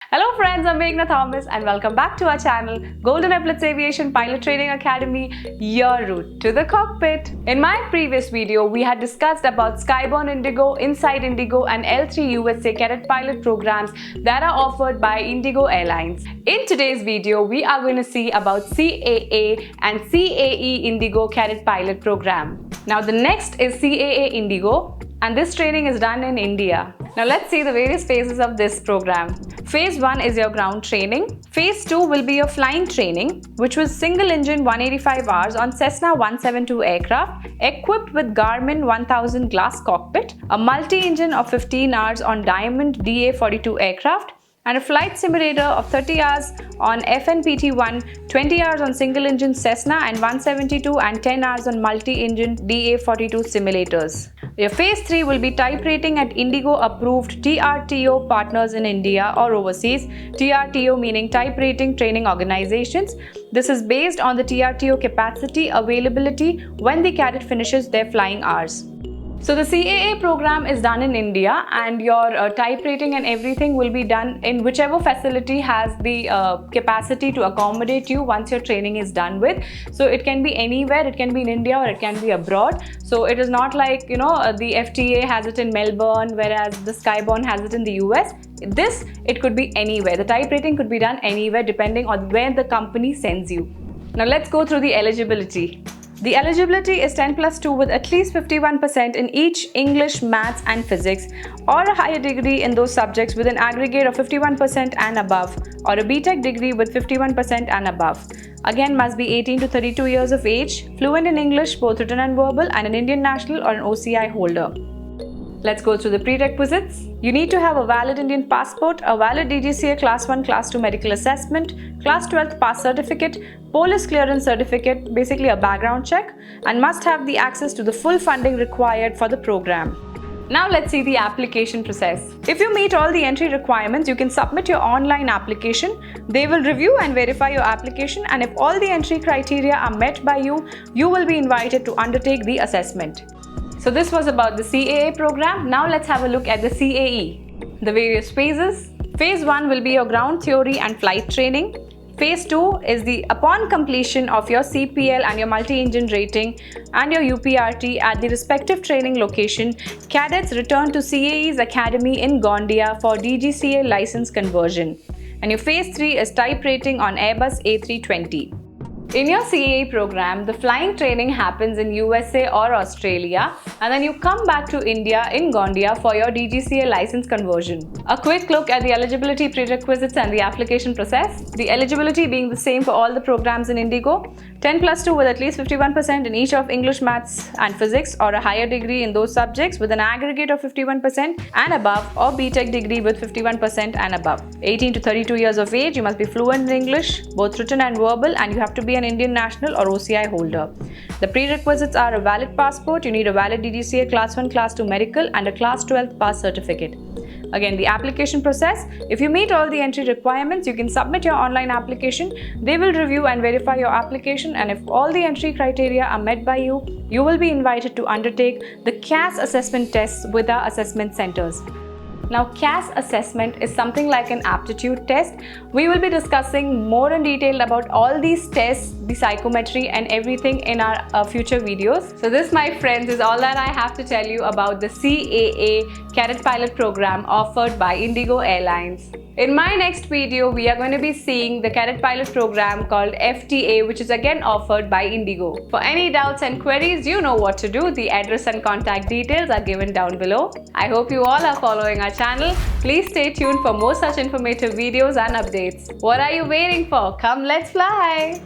Hello friends, I'm Meghna Thomas and welcome back to our channel, Golden Epaulettes Aviation Pilot Training Academy, your route to the cockpit. In my previous video, we had discussed about Sky-Borne IndiGo, Inside IndiGo and L3 USA Cadet Pilot programs that are offered by IndiGo Airlines. In today's video, we are going to see about CAA and CAE IndiGo Cadet Pilot program. Now the next is CAA IndiGo and this training is done in India. Now let's see the various phases of this program. Phase 1 is your ground training. Phase 2 will be your flying training, which was single engine 185 hours on Cessna 172 aircraft, equipped with Garmin 1000 glass cockpit, a multi-engine of 15 hours on Diamond DA-42 aircraft, and a flight simulator of 30 hours on FNPT-1, 20 hours on single-engine Cessna and 172 and 10 hours on multi-engine DA-42 simulators. Your Phase 3 will be type rating at IndiGo-approved TRTO partners in India or overseas, TRTO meaning Type Rating Training Organizations. This is based on the TRTO capacity availability when the cadet finishes their flying hours. So the CAA program is done in India and your type rating and everything will be done in whichever facility has the capacity to accommodate you once your training is done with. So it can be anywhere, it can be in India or it can be abroad. So it is not like, the FTA has it in Melbourne whereas the Sky-Borne has it in the US. It could be anywhere. The type rating could be done anywhere depending on where the company sends you. Now let's go through the eligibility. The eligibility is 10+2 with at least 51% in each English, Maths and Physics, or a higher degree in those subjects with an aggregate of 51% and above, or a BTech degree with 51% and above. Again, must be 18 to 32 years of age, fluent in English, both written and verbal, and an Indian national or an OCI holder. Let's go through the prerequisites. You need to have a valid Indian passport, a valid DGCA Class 1, Class 2 medical assessment, Class 12th pass certificate, police clearance certificate, basically a background check, and must have the access to the full funding required for the program. Now let's see the application process. If you meet all the entry requirements, you can submit your online application. They will review and verify your application, and if all the entry criteria are met by you, you will be invited to undertake the assessment. So this was about the CAA program. Now let's have a look at the CAE. The various phases. Phase 1 will be your ground theory and flight training. Phase 2 is upon completion of your CPL and your multi-engine rating and your UPRT at the respective training location, cadets return to CAE's Academy in Gondia for DGCA license conversion. And your Phase 3 is type rating on Airbus A320. In your CAA program, the flying training happens in USA or Australia, and then you come back to India in Gondia for your DGCA license conversion. A quick look at the eligibility prerequisites and the application process. The eligibility being the same for all the programs in IndiGo, 10+2 with at least 51% in each of English, Maths and Physics, or a higher degree in those subjects with an aggregate of 51% and above, or BTech degree with 51% and above. 18 to 32 years of age, you must be fluent in English, both written and verbal, and you have to be an Indian national or OCI holder. The prerequisites are a valid passport, you need a valid DGCA Class 1, Class 2 medical and a Class 12 pass certificate. Again, the application process. If you meet all the entry requirements, you can submit your online application. They will review and verify your application, and if all the entry criteria are met by you, you will be invited to undertake the CAS assessment tests with our assessment centers. Now, CAS assessment is something like an aptitude test. We will be discussing more in detail about all these tests, the psychometry and everything in our future videos. So this, my friends, is all that I have to tell you about the CAA Cadet Pilot program offered by IndiGo Airlines. In my next video, we are going to be seeing the Cadet Pilot program called FTA, which is again offered by IndiGo. For any doubts and queries, you know what to do. The address and contact details are given down below. I hope you all are following our channel. Please stay tuned for more such informative videos and updates. What are you waiting for? Come, let's fly!